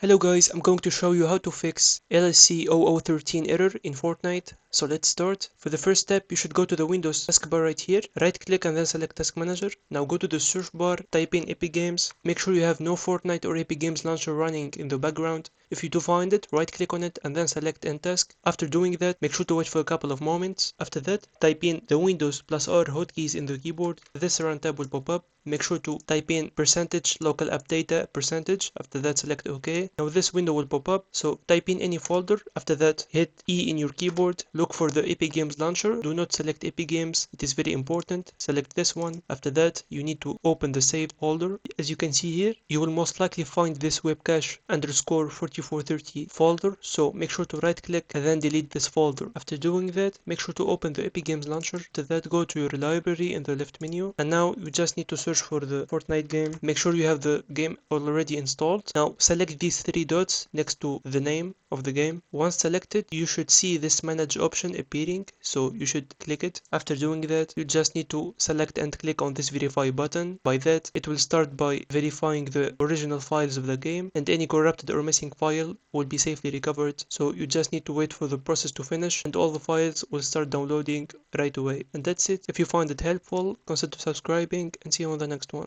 Hello guys, I'm going to show you how to fix LS-0013 error in Fortnite. So let's start. For the first step, you should go to the Windows taskbar right here, right click and then select Task Manager. Now go to the search bar, type in Epic Games. Make sure you have no Fortnite or Epic Games launcher running in the background. If you do find it, right click on it and then select End Task. After doing that, make sure to wait for a couple of moments. After that, type in the Windows +R hotkeys in the keyboard. This run tab will pop up. Make sure to type in % local app data %. After that, select OK. Now this window will pop up. So type in any folder. After that, hit E in your keyboard. Look for the Epic Games launcher. Do not select Epic Games. It is very important. Select this one. After that, you need to open the saved folder. As you can see here, you will most likely find this webcache _4430 folder. So make sure to right click and then delete this folder. After doing that, make sure to open the Epic Games launcher. After that, go to your library in the left menu. And now you just need to search for the Fortnite game. Make sure you have the game already installed. Now select these three dots next to the name of the game. Once selected, you should see this manage option appearing, so you should click it. After doing that, you just need to select and click on this verify button. By that, it will start by verifying the original files of the game, and any corrupted or missing file will be safely recovered. So you just need to wait for the process to finish and all the files will start downloading right away. And that's it. If you find it helpful, consider subscribing and see you on the next one.